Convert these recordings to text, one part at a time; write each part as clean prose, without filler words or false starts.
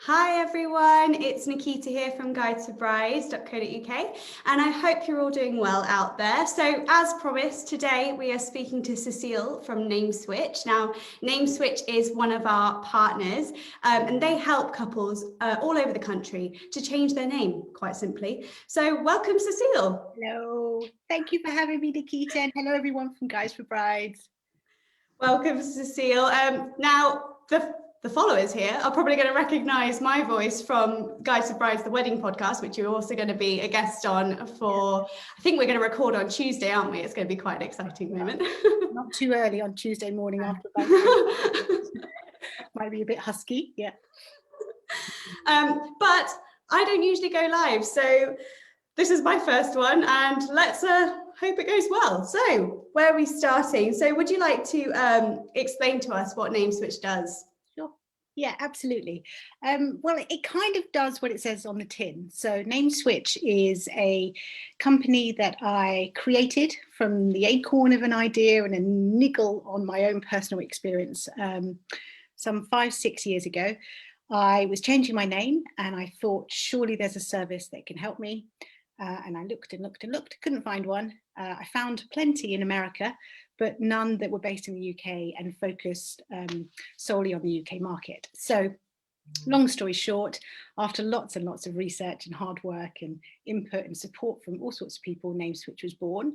Hi everyone, it's Nikita here from guidetobrides.co.uk and I hope you're all doing well out there. So as promised, today we are speaking to Cecile from NameSwitch. Now, NameSwitch is one of our partners and they help couples all over the country to change their name, quite simply. So welcome, Cecile. Hello, thank you for having me, Nikita, and hello everyone from Guys for Brides. Welcome, Cecile. Now, the followers here are probably going to recognise my voice from Guides to Brides, the wedding podcast, which you're also going to be a guest on for, I think we're going to record on Tuesday, aren't we? It's going to be quite an exciting moment. Not too early on Tuesday morning after bank. Might be a bit husky, yeah. But I don't usually go live, so this is my first one, and let's hope it goes well. So where are we starting? So would you like to explain to us what NameSwitch does? Sure. Yeah, absolutely. Well, it kind of does what it says on the tin. So NameSwitch is a company that I created from the acorn of an idea and a niggle on my own personal experience some 5-6 years ago. I was changing my name and I thought, surely there's a service that can help me. And I looked and looked and looked, couldn't find one. I found plenty in America, but none that were based in the UK and focused solely on the UK market. So long story short, after lots and lots of research and hard work and input and support from all sorts of people, NameSwitch was born.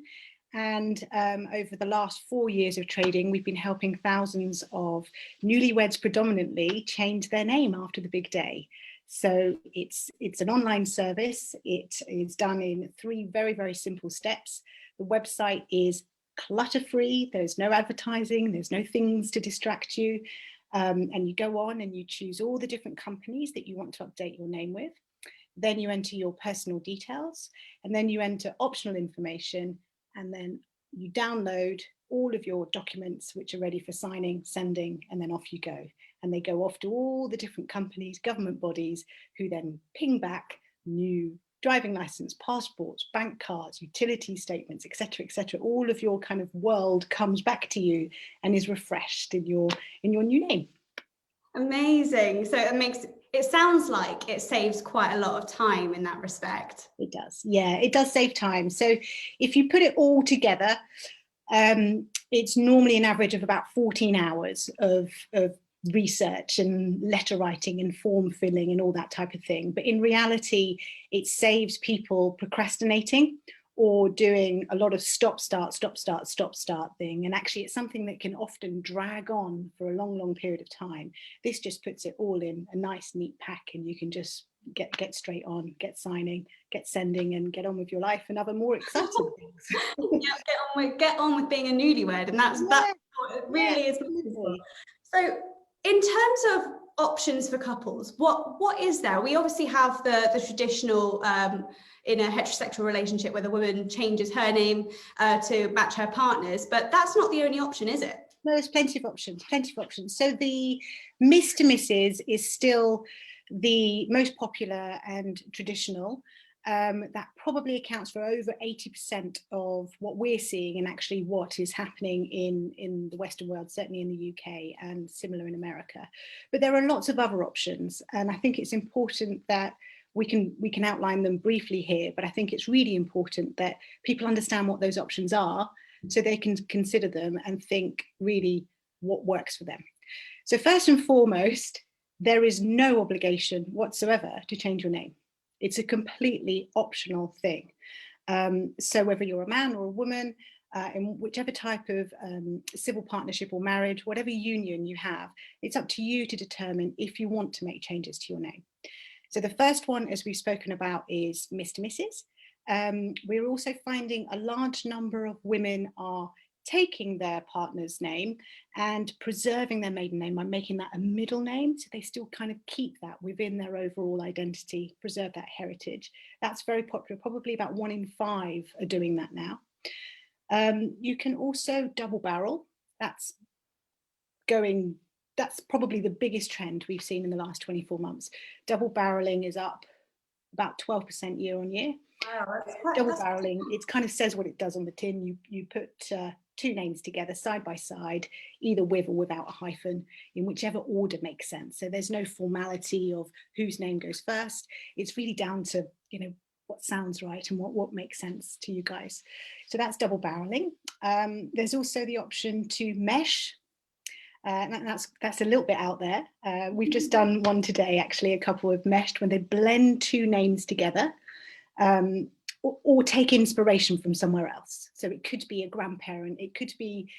And over the last 4 years of trading, we've been helping thousands of newlyweds predominantly change their name after the big day. So it's an online service. It is done in 3 very, very simple steps. The website is clutter-free. There's no advertising. There's no things to distract you. And you go on and you choose all the different companies that you want to update your name with. Then you enter your personal details, and then you enter optional information, and then you download all of your documents which are ready for signing, sending, and then off you go. And they go off to all the different companies, government bodies, who then ping back new driving license, passports, bank cards, utility statements, etc. All of your kind of world comes back to you and is refreshed in your new name. Amazing. So it sounds like it saves quite a lot of time in that respect. It does. Yeah, it does save time. So if you put it all together, it's normally an average of about 14 hours of research and letter writing and form filling and all that type of thing. But in reality, it saves people procrastinating or doing a lot of stop, start thing. And actually, it's something that can often drag on for a long period of time. This just puts it all in a nice, neat pack, and you can just get straight on, get signing, get sending, and get on with your life and other more exciting things. Yeah, get on with being a newlywed, and that's what it really is. So in terms of options for couples, what is there? We obviously have the traditional in a heterosexual relationship where the woman changes her name to match her partner's, but that's not the only option, is it? No, there's plenty of options. So the Miss to Mrs. is still the most popular and traditional. That probably accounts for over 80% of what we're seeing and actually what is happening in the Western world, certainly in the UK and similar in America. But there are lots of other options, and I think it's important that we can outline them briefly here, but I think it's really important that people understand what those options are so they can consider them and think really what works for them. So first and foremost, there is no obligation whatsoever to change your name. It's a completely optional thing. So whether you're a man or a woman, in whichever type of civil partnership or marriage, whatever union you have, it's up to you to determine if you want to make changes to your name. So the first one, as we've spoken about, is Mr. Mrs. We're also finding a large number of women are taking their partner's name and preserving their maiden name by making that a middle name, so they still kind of keep that within their overall identity, preserve that heritage. That's very popular. Probably about 1 in 5 are doing that now. You can also double barrel. That's probably the biggest trend we've seen in the last 24 months. Double barreling is up about 12% year on year. Wow, double barreling, it kind of says what it does on the tin. You put two names together side by side, either with or without a hyphen, in whichever order makes sense. So there's no formality of whose name goes first. It's really down to, you know, what sounds right and what makes sense to you guys. So that's double barreling. There's also the option to mesh. That's a little bit out there. We've just done one today, actually, a couple of meshed when they blend two names together. Or take inspiration from somewhere else. So it could be a grandparent, it could be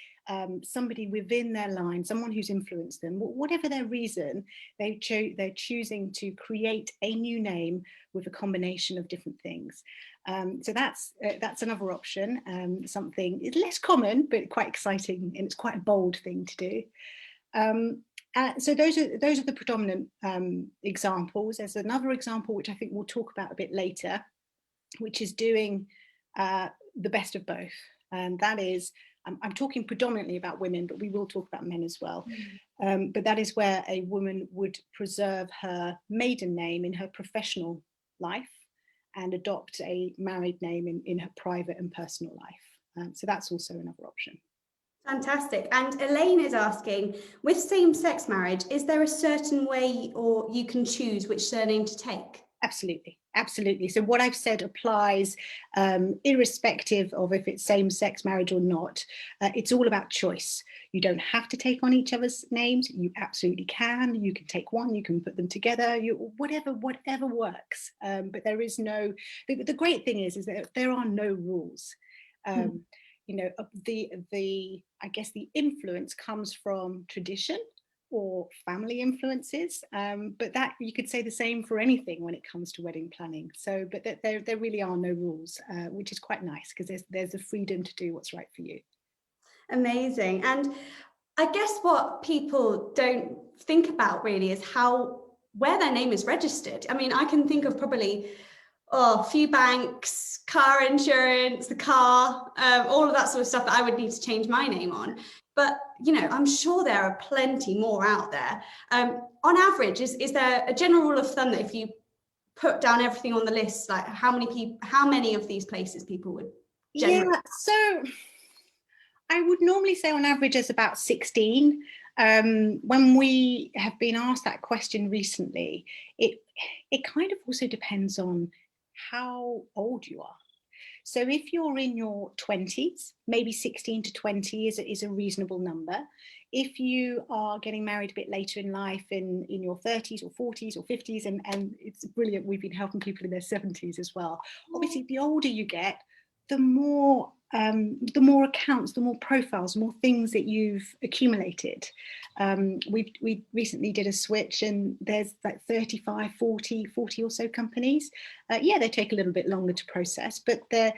somebody within their line, someone who's influenced them, whatever their reason, they're choosing to create a new name with a combination of different things. So that's another option, something it's less common, but quite exciting, and it's quite a bold thing to do. So those are the predominant examples. There's another example, which I think we'll talk about a bit later, which is doing the best of both. And that is, I'm talking predominantly about women, but we will talk about men as well. But that is where a woman would preserve her maiden name in her professional life and adopt a married name in her private and personal life. So that's also another option. Fantastic. And Elaine is asking, with same-sex marriage, is there a certain way or you can choose which surname to take? Absolutely, absolutely. So what I've said applies irrespective of if it's same-sex marriage or not. It's all about choice. You don't have to take on each other's names. You absolutely can. You can take one, you can put them together, whatever works. But there is no, the great thing is that there are no rules. You know, I guess the influence comes from tradition or family influences, but that you could say the same for anything when it comes to wedding planning. So, but there really are no rules, which is quite nice because there's a freedom to do what's right for you. Amazing. And I guess what people don't think about really is where their name is registered. I mean, I can think of probably a few banks, car insurance, the car, all of that sort of stuff that I would need to change my name on. But, you know, I'm sure there are plenty more out there. On average, is there a general rule of thumb that if you put down everything on the list, like how many of these places people would generally? Yeah, so I would normally say on average it's about 16. When we have been asked that question recently, it kind of also depends on how old you are. So if you're in your 20s, maybe 16 to 20 is a reasonable number. If you are getting married a bit later in life, in your 30s or 40s or 50s, and it's brilliant, we've been helping people in their 70s as well. Obviously, the older you get, the more accounts, the more profiles, the more things that you've accumulated. We recently did a switch and there's like 35, 40 or so companies. Yeah, they take a little bit longer to process, but the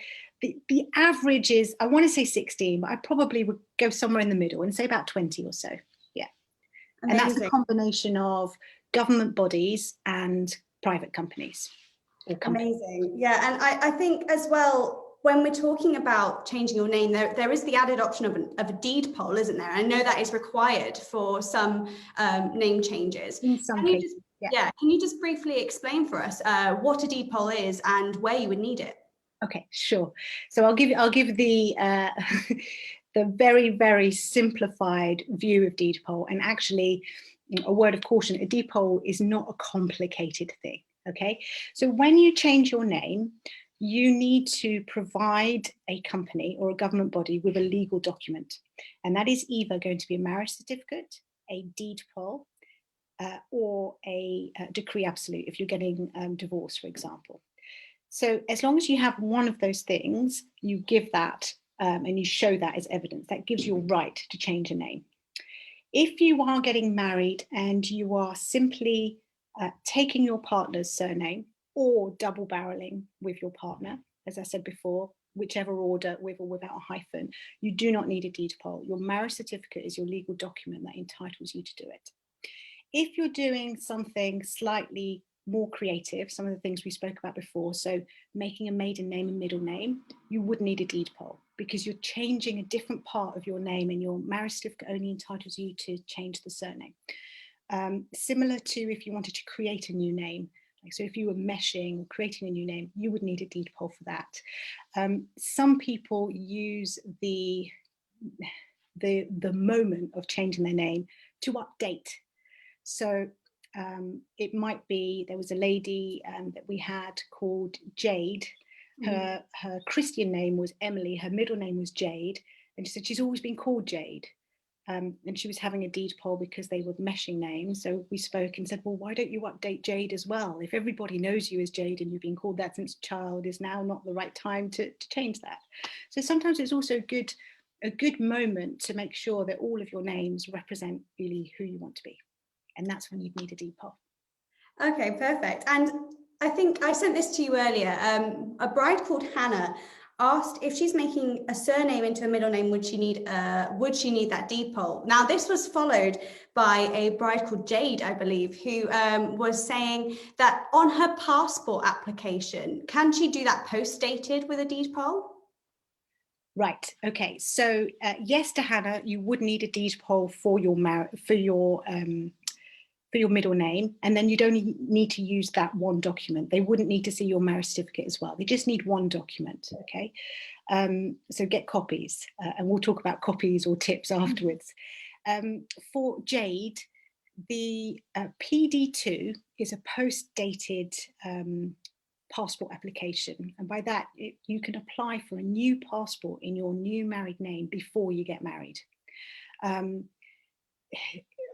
average is, I want to say 16, but I probably would go somewhere in the middle and say about 20 or so. Yeah. Amazing. And that's a combination of government bodies and private companies. Amazing. Yeah, and I think as well, when we're talking about changing your name, there is the added option of a deed poll, isn't there? I know that is required for some name changes. In some cases, yeah. Can you just briefly explain for us what a deed poll is and where you would need it? Okay, sure. So I'll give the the very, very simplified view of deed poll. And actually, a word of caution: a deed poll is not a complicated thing. Okay, so when you change your name, you need to provide a company or a government body with a legal document. And that is either going to be a marriage certificate, a deed poll, or a decree absolute if you're getting divorced, for example. So as long as you have one of those things, you give that and you show that as evidence. That gives you a right to change a name. If you are getting married and you are simply taking your partner's surname or double barreling with your partner, as I said before, whichever order, with or without a hyphen, you do not need a deed poll. Your marriage certificate is your legal document that entitles you to do it. If you're doing something slightly more creative, some of the things we spoke about before, so making a maiden name and middle name, you would need a deed poll because you're changing a different part of your name and your marriage certificate only entitles you to change the surname. Similar to if you wanted to create a new name, like so if you were meshing or creating a new name, you would need a deed poll for that. Some people use the the moment of changing their name to update. So it might be, there was a lady that we had called Jade. Her Christian name was Emily, her middle name was Jade, and she said she's always been called Jade. And she was having a deed poll because they were meshing names. So we spoke and said, well, why don't you update Jade as well? If everybody knows you as Jade and you've been called that since child, is now not the right time to change that? So sometimes it's also a good moment to make sure that all of your names represent really who you want to be. And that's when you'd need a deed poll. Okay, perfect. And I think I sent this to you earlier. A bride called Hannah asked if she's making a surname into a middle name, would she need that deed poll? Now, this was followed by a bride called Jade, I believe, who was saying that on her passport application, can she do that post-dated with a deed poll? Right. Okay. So yes, to Hannah, you would need a deed poll for your middle name, and then you'd only need to use that one document. They wouldn't need to see your marriage certificate as well. They just need one document. Okay. So get copies, and we'll talk about copies or tips afterwards. For Jade, the PD2 is a post-dated passport application, and by that you can apply for a new passport in your new married name before you get married.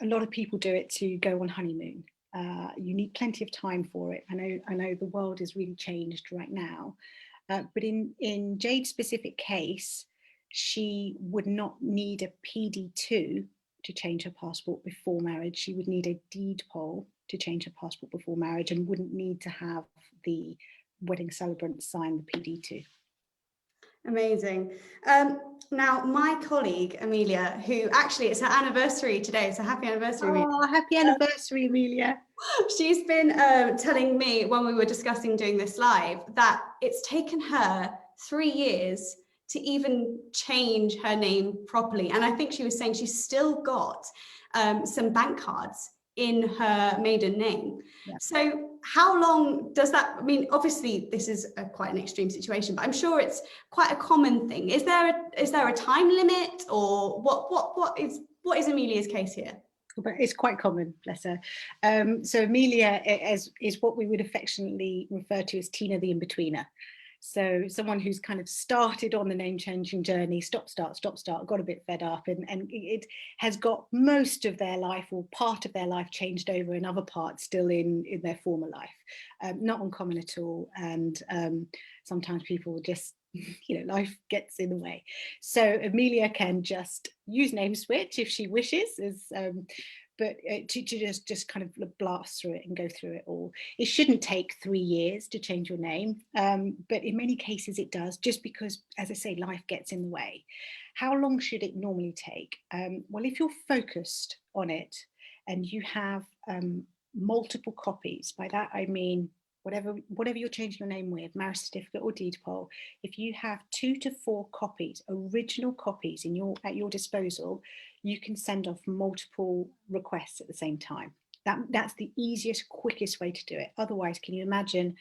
A lot of people do it to go on honeymoon. You need plenty of time for it. I know the world is really changed right now, but in Jade's specific case, she would not need a PD2 to change her passport before marriage. She would need a deed poll to change her passport before marriage, and wouldn't need to have the wedding celebrant sign the PD2. Amazing. Now, my colleague, Amelia, who actually it's her anniversary today, so happy anniversary, Amelia. Oh, happy anniversary, Amelia. She's been telling me when we were discussing doing this live that it's taken her 3 years to even change her name properly. And I think she was saying she's still got some bank cards in her maiden name. Yeah. So how long does that, I mean, obviously this is quite an extreme situation, but I'm sure it's quite a common thing. Is there a time limit, or what is Amelia's case here? But it's quite common, bless her. So Amelia is what we would affectionately refer to as Tina the in-betweener. So someone who's kind of started on the name changing journey, stop, start, got a bit fed up, and it has got most of their life or part of their life changed over, and other parts still in their former life. Not uncommon at all. And sometimes people just, life gets in the way. So Amelia can just use NameSwitch if she wishes, but to just kind of blast through it and go through it all. It shouldn't take 3 years to change your name, but in many cases it does, just because, as I say, life gets in the way. How long should it normally take? Well, if you're focused on it and you have multiple copies, by that I mean whatever you're changing your name with, marriage certificate or deed poll, if you have 2 to 4 copies, original copies at your disposal, you can send off multiple requests at the same time. That's the easiest, quickest way to do it. Otherwise, can you imagine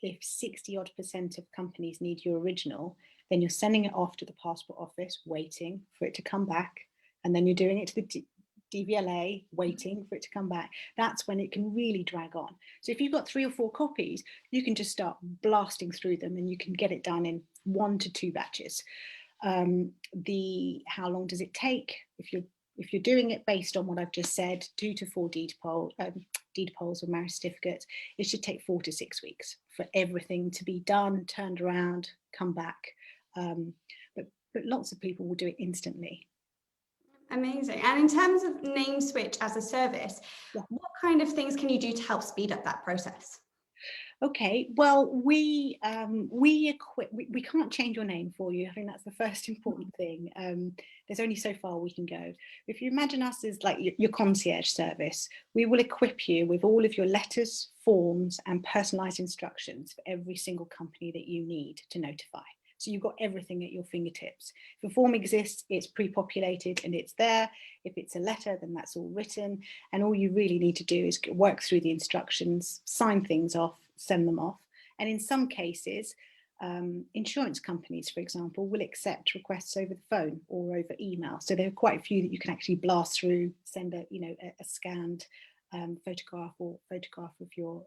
if 60% of companies need your original, then you're sending it off to the passport office, waiting for it to come back, and then you're doing it to the DVLA, waiting for it to come back. That's when it can really drag on. So if you've got 3 or 4 copies, you can just start blasting through them, and you can get it done in 1 to 2 batches. How long does it take? If you're doing it based on what I've just said, 2 to 4 deed polls or marriage certificates, it should take 4 to 6 weeks for everything to be done, turned around, come back. But lots of people will do it instantly. Amazing. And in terms of NameSwitch as a service, what kind of things can you do to help speed up that process? Okay, well, we can't change your name for you. I think that's the first important thing. There's only so far we can go. If you imagine us as like your concierge service, we will equip you with all of your letters, forms, and personalized instructions for every single company that you need to notify. So you've got everything at your fingertips. If a form exists, it's pre-populated and it's there. If it's a letter, then that's all written. And all you really need to do is work through the instructions, sign things off, send them off. And in some cases, insurance companies, for example, will accept requests over the phone or over email. So there are quite a few that you can actually blast through, send a scanned photograph of your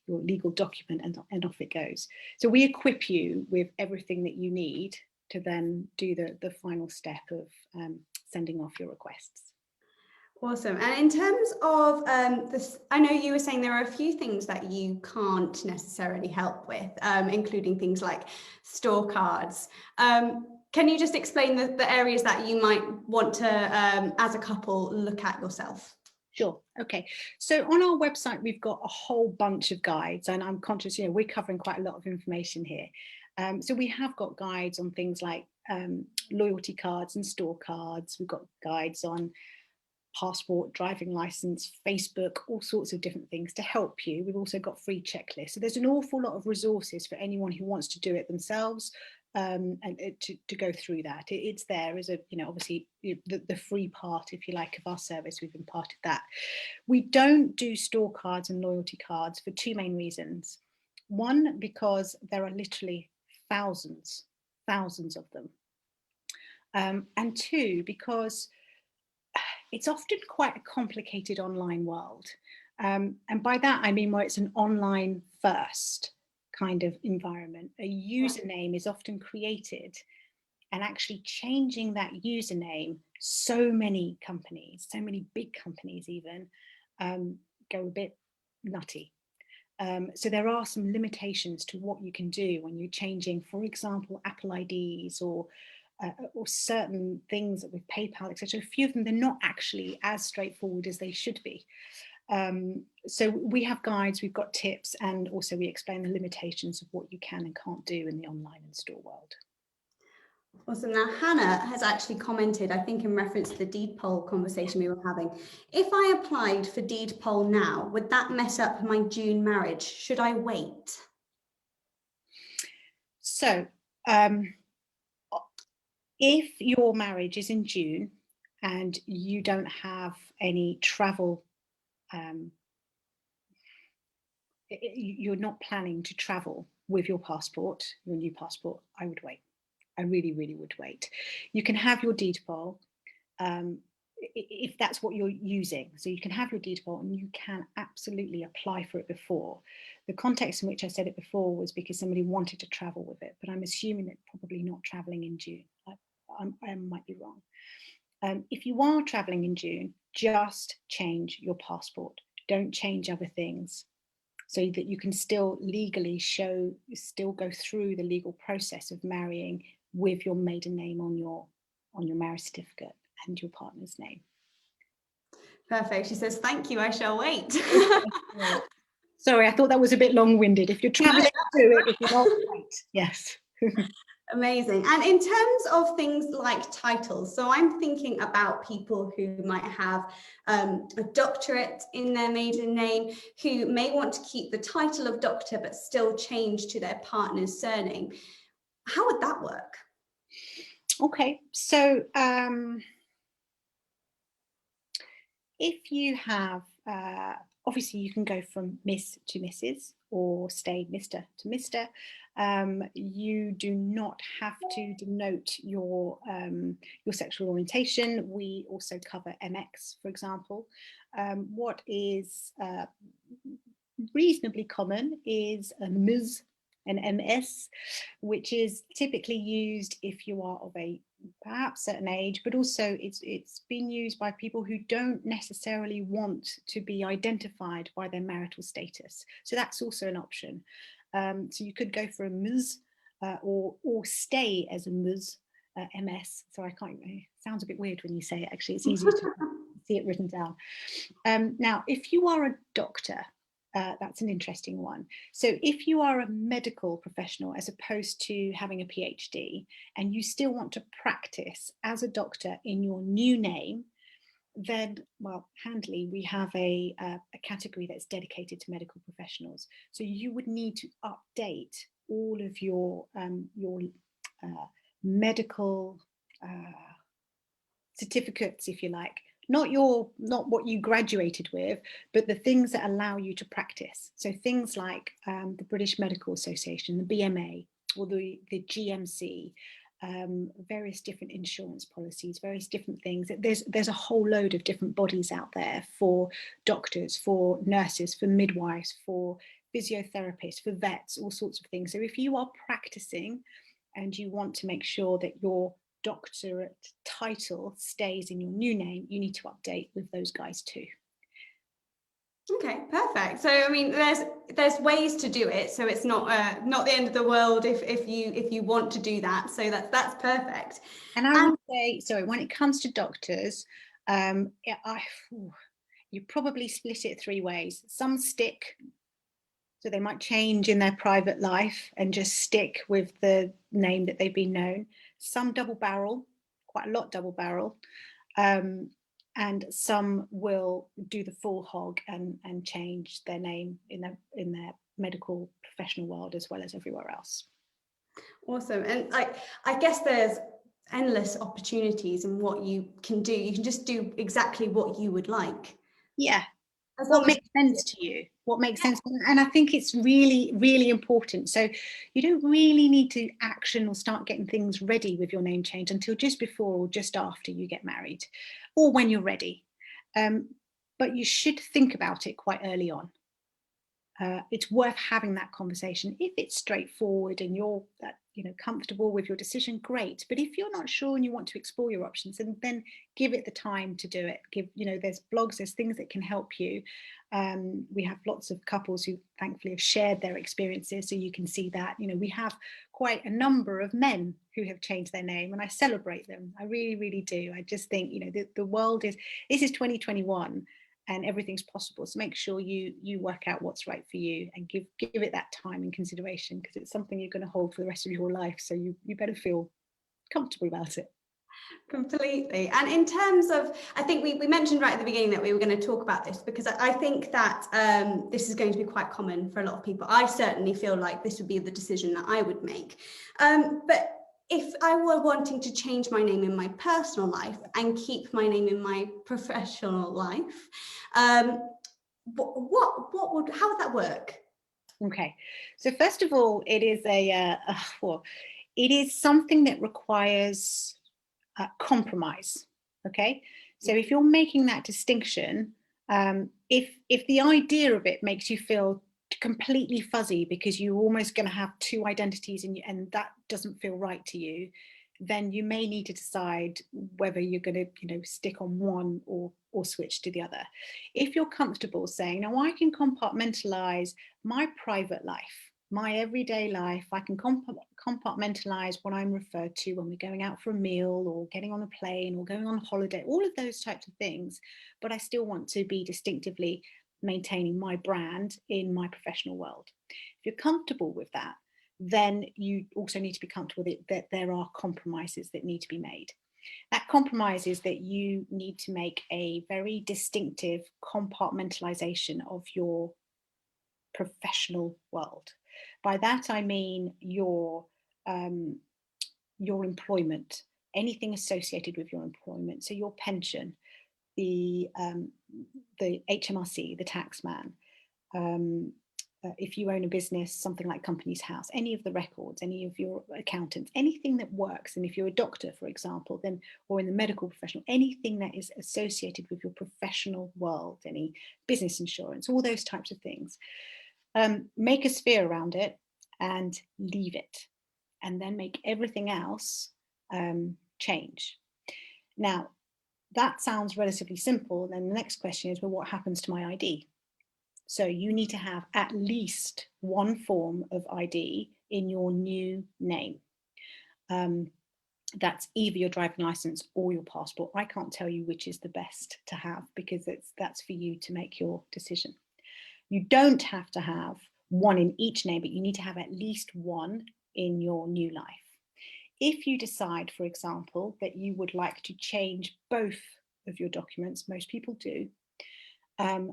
legal document, and off it goes. So we equip you with everything that you need to then do the final step of sending off your requests. Awesome. And in terms of this, I know you were saying there are a few things that you can't necessarily help with, including things like store cards. Can you just explain the areas that you might want to, as a couple, look at yourself? Sure. Okay. So on our website, we've got a whole bunch of guides, and I'm conscious, we're covering quite a lot of information here. So we have got guides on things like loyalty cards and store cards. We've got guides on passport, driving license, Facebook, all sorts of different things to help you. We've also got free checklists. So there's an awful lot of resources for anyone who wants to do it themselves, and to go through that. It's there as a, obviously the free part, if you like, of our service. We've imparted that. We don't do store cards and loyalty cards for two main reasons. One, because there are literally thousands of them. And two, because it's often quite a complicated online world. And by that, I mean where it's an online first kind of environment. A username is often created, and actually changing that username, so many companies, so many big companies even, go a bit nutty. So there are some limitations to what you can do when you're changing, for example, Apple IDs or certain things with PayPal, etc. A few of them, they're not actually as straightforward as they should be. So we have guides, we've got tips, and also we explain the limitations of what you can and can't do in the online and store world. Awesome. Now, Hannah has actually commented, I think in reference to the deed poll conversation we were having, if I applied for deed poll now, would that mess up my June marriage? Should I wait? So, if your marriage is in June and you don't have any travel, you're not planning to travel with your passport, your new passport, I would wait. I really, really would wait. You can have your deed poll if that's what you're using. So you can have your deed poll and you can absolutely apply for it before. The context in which I said it before was because somebody wanted to travel with it, but I'm assuming they're probably not traveling in June. I might be wrong. If you are traveling in June, just change your passport. Don't change other things, so that you can still legally still go through the legal process of marrying with your maiden name on your marriage certificate and your partner's name. Perfect. She says, thank you, I shall wait. Sorry, I thought that was a bit long-winded. If you're traveling, do it. If you're not, wait. Yes. Amazing. And in terms of things like titles, so I'm thinking about people who might have a doctorate in their maiden name, who may want to keep the title of doctor but still change to their partner's surname. How would that work? Okay, so if you have, obviously you can go from Miss to Mrs. or stay Mr. to Mr. You do not have to denote your sexual orientation. We also cover MX, for example. What is reasonably common is a Ms. and MS, which is typically used if you are of a perhaps certain age, but also it's been used by people who don't necessarily want to be identified by their marital status. So that's also an option. So you could go for a Ms. Or stay as a Ms. MS. So I can't. It sounds a bit weird when you say it. Actually, it's easier to see it written down. Now, if you are a doctor, that's an interesting one. So if you are a medical professional as opposed to having a PhD and you still want to practice as a doctor in your new name, then, well, handily, we have a category that's dedicated to medical professionals. So you would need to update all of your medical certificates, if you like, not what you graduated with, but the things that allow you to practice. So things like the British Medical Association, the BMA, or the GMC, various different insurance policies, various different things. There's a whole load of different bodies out there for doctors, for nurses, for midwives, for physiotherapists, for vets, all sorts of things. So if you are practicing and you want to make sure that your doctorate title stays in your new name, you need to update with those guys too. Okay, perfect. So I mean, there's ways to do it, so it's not the end of the world if you want to do that. So that's perfect. And I would say, sorry, when it comes to doctors, you probably split it three ways. Some stick, so they might change in their private life and just stick with the name that they've been known. Some double barrel, quite a lot double barrel. And some will do the full hog and change their name in their medical professional world as well as everywhere else. Awesome. And I guess there's endless opportunities in what you can do. You can just do exactly what you would like. Yeah. What makes sense to you? What makes sense? And I think it's really, really important. So you don't really need to action or start getting things ready with your name change until just before or just after you get married, or when you're ready. But you should think about it quite early on. It's worth having that conversation. If it's straightforward and you're comfortable with your decision, great. But if you're not sure and you want to explore your options, then give it the time to do it. There's blogs, there's things that can help you. We have lots of couples who thankfully have shared their experiences, so you can see that. We have quite a number of men who have changed their name, and I celebrate them. I really, really do. I just think the world this is 2021. And everything's possible. So make sure you work out what's right for you and give it that time and consideration, because it's something you're going to hold for the rest of your life. So you better feel comfortable about it. Completely. And in terms of, I think we mentioned right at the beginning that we were going to talk about this, because I think that this is going to be quite common for a lot of people. I certainly feel like this would be the decision that I would make. But if I were wanting to change my name in my personal life and keep my name in my professional life, how would that work? Okay, so first of all, it is it is something that requires compromise. Okay, so if you're making that distinction, if the idea of it makes you feel completely fuzzy because you're almost going to have two identities and that doesn't feel right to you, then you may need to decide whether you're going to stick on one or switch to the other. If you're comfortable saying, now I can compartmentalize my private life, my everyday life, I can compartmentalize what I'm referred to when we're going out for a meal or getting on a plane or going on holiday, all of those types of things, but I still want to be distinctively maintaining my brand in my professional world. If you're comfortable with that, then you also need to be comfortable that there are compromises that need to be made. That compromise is that you need to make a very distinctive compartmentalization of your professional world. By that I mean your employment, anything associated with your employment. So your pension, the HMRC, the tax man, if you own a business, something like Companies House, any of the records, any of your accountants, anything that works. And if you're a doctor, for example, then, or in the medical professional, anything that is associated with your professional world, any business insurance, all those types of things, make a sphere around it and leave it, and then make everything else change. Now, that sounds relatively simple. Then the next question is, well, what happens to my ID? So you need to have at least one form of ID in your new name. That's either your driving license or your passport. I can't tell you which is the best to have, because that's for you to make your decision. You don't have to have one in each name, but you need to have at least one in your new life. If you decide, for example, that you would like to change both of your documents, most people do,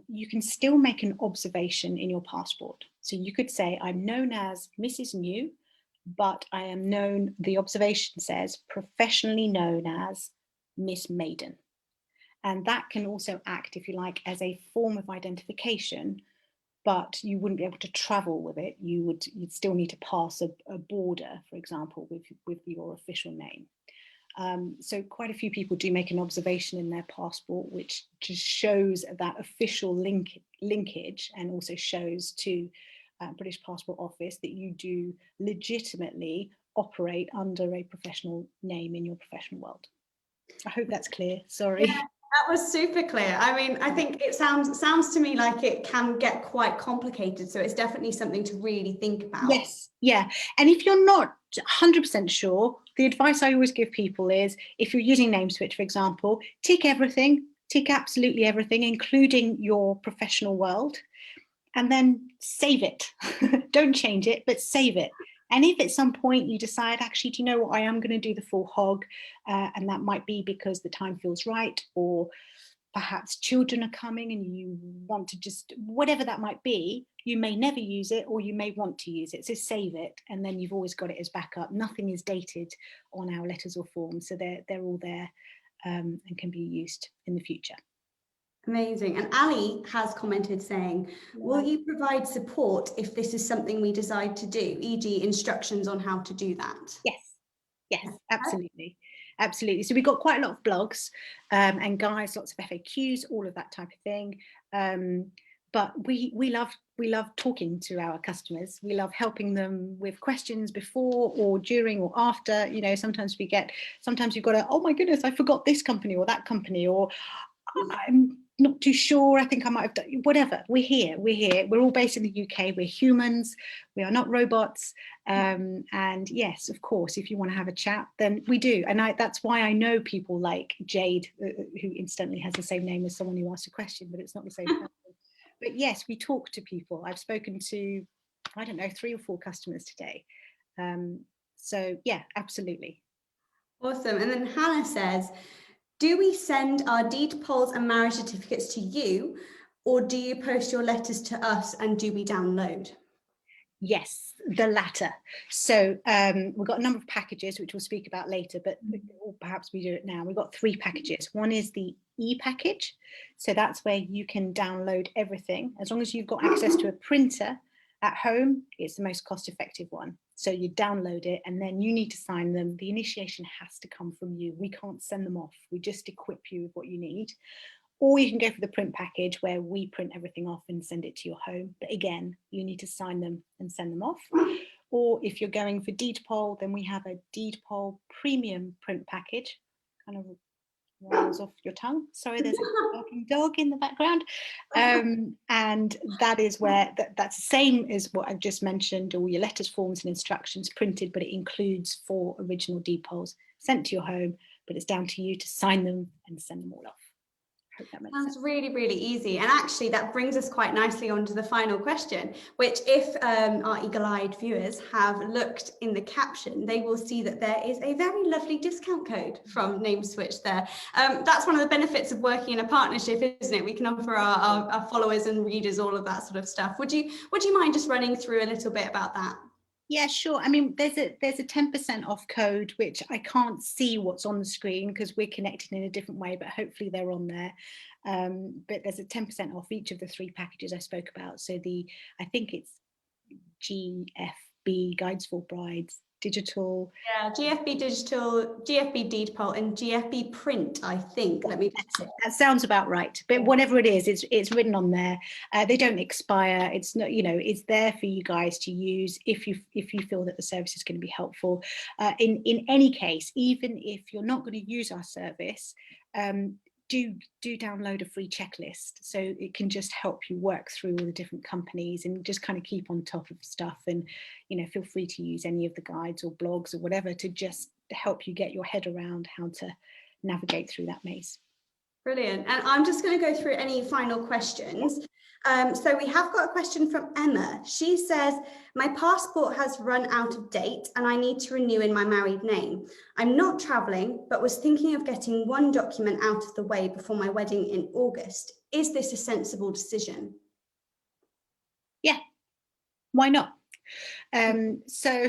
you can still make an observation in your passport. So you could say, I'm known as Mrs. New, but I am known, the observation says, professionally known as Miss Maiden. And that can also act, if you like, as a form of identification, but you wouldn't be able to travel with it. You'd still need to pass a border, for example, with your official name. So quite a few people do make an observation in their passport, which just shows that official linkage, and also shows to British Passport Office that you do legitimately operate under a professional name in your professional world. I hope that's clear. Sorry. Yeah, that was super clear. I mean, I think it sounds to me like it can get quite complicated. So it's definitely something to really think about. Yes, yeah. And if you're not 100% sure, the advice I always give people is, if you're using NameSwitch, for example, tick everything, tick absolutely everything, including your professional world, and then save it. Don't change it, but save it. And if at some point you decide, actually, do you know what, I am going to do the full hog, and that might be because the time feels right, or perhaps children are coming and you want to just, whatever that might be, you may never use it, or you may want to use it. So save it, and then you've always got it as backup. Nothing is dated on our letters or forms, so they're all there, and can be used in the future. Amazing. And Ali has commented saying, will you provide support if this is something we decide to do, e.g. instructions on how to do that? Yes, absolutely. Absolutely. So we've got quite a lot of blogs and guides, lots of FAQs, all of that type of thing. But we love talking to our customers. We love helping them with questions before or during or after. You know, sometimes you've got a, oh my goodness, I forgot this company or that company, or I'm not too sure, I think I might have done, whatever. We're here. We're all based in the UK. We're humans. We are not robots. And yes, of course, if you want to have a chat, then we do. And that's why I know people like Jade, who incidentally has the same name as someone who asked a question, but it's not the same person. But yes, we talk to people. I've spoken to, I don't know, 3 or 4 customers today. So yeah, absolutely. Awesome. And then Hannah says, do we send our deed polls and marriage certificates to you, or do you post your letters to us and do we download? Yes, the latter. So we've got a number of packages, which we'll speak about later, but or perhaps we do it now. We've got 3 packages. One is the e-package. So that's where you can download everything. As long as you've got access to a printer at home, it's the most cost-effective one. So you download it, and then you need to sign them. The initiation has to come from you. We can't send them off. We just equip you with what you need. Or you can go for the print package, where we print everything off and send it to your home. But again, you need to sign them and send them off. Or if you're going for deed poll, then we have a deed poll premium print package. Kind of rolls off your tongue. Sorry, there's a barking dog in the background. And that is where that's the same as what I've just mentioned, all your letters, forms and instructions printed, but it includes 4 original deed polls sent to your home, but it's down to you to sign them and send them all off. Sounds really, really easy. And actually that brings us quite nicely on to the final question, which if our eagle-eyed viewers have looked in the caption, they will see that there is a very lovely discount code from NameSwitch there. That's one of the benefits of working in a partnership, isn't it? We can offer our followers and readers all of that sort of stuff. Would you mind just running through a little bit about that? Yeah, sure. I mean, there's a 10% off code, which I can't see what's on the screen because we're connected in a different way, but hopefully they're on there. But there's a 10% off each of the 3 packages I spoke about. So I think it's GFB, Guides for Brides, digital. Yeah, GFB digital, GFB deed poll, and GFB print, I think. Let me check. That sounds about right. But whatever it is, it's written on there. They don't expire. It's not, it's there for you guys to use if you feel that the service is going to be helpful. In any case, even if you're not going to use our service, do download a free checklist, so it can just help you work through all the different companies and just kind of keep on top of stuff. And feel free to use any of the guides or blogs or whatever to just help you get your head around how to navigate through that maze. Brilliant. And I'm just going to go through any final questions. So we have got a question from Emma. She says, my passport has run out of date and I need to renew in my married name. I'm not traveling, but was thinking of getting one document out of the way before my wedding in August. Is this a sensible decision? Yeah, why not? So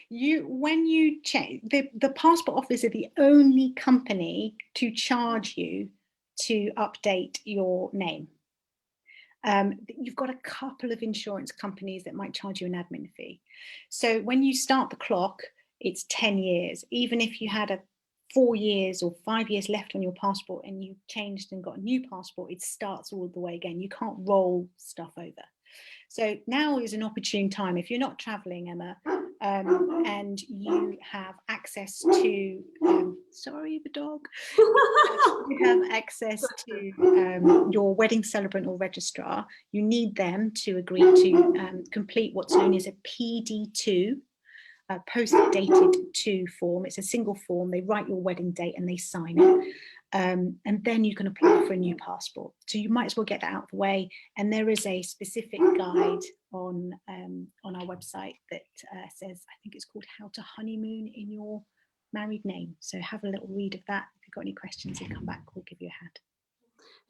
when you check, the passport office are the only company to charge you to update your name. You've got a couple of insurance companies that might charge you an admin fee. So when you start the clock, it's 10 years. Even if you had 4 years or 5 years left on your passport and you changed and got a new passport, it starts all the way again. You can't roll stuff over. So now is an opportune time. If you're not traveling, Emma, and you have access to, sorry, the dog, you have access to your wedding celebrant or registrar, you need them to agree to complete what's known as a PD2, post-dated to form. It's a single form. They write your wedding date and they sign it. And then you can apply for a new passport. So you might as well get that out of the way. And there is a specific guide on our website that says, I think it's called How to Honeymoon in Your Married Name. So have a little read of that. If you've got any questions, then come back, we'll give you a hand.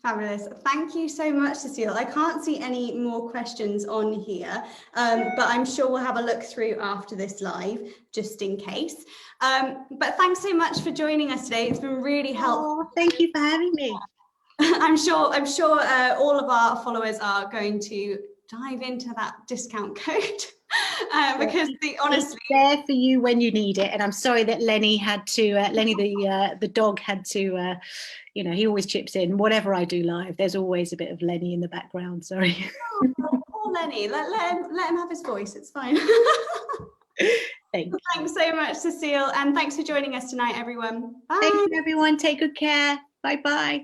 Fabulous. Thank you so much, Cecile. I can't see any more questions on here, but I'm sure we'll have a look through after this live, just in case. But thanks so much for joining us today. It's been really helpful. Oh, thank you for having me. I'm sure all of our followers are going to dive into that discount code. Because honestly, it's there for you when you need it. And I'm sorry that Lenny had to, Lenny the dog had to, you know, he always chips in. Whatever I do live, there's always a bit of Lenny in the background. Sorry. Oh, poor Lenny. Let him have his voice. It's fine. Thanks so much, Cecile, and thanks for joining us tonight, everyone. Bye. Thank you, everyone. Take good care. Bye bye.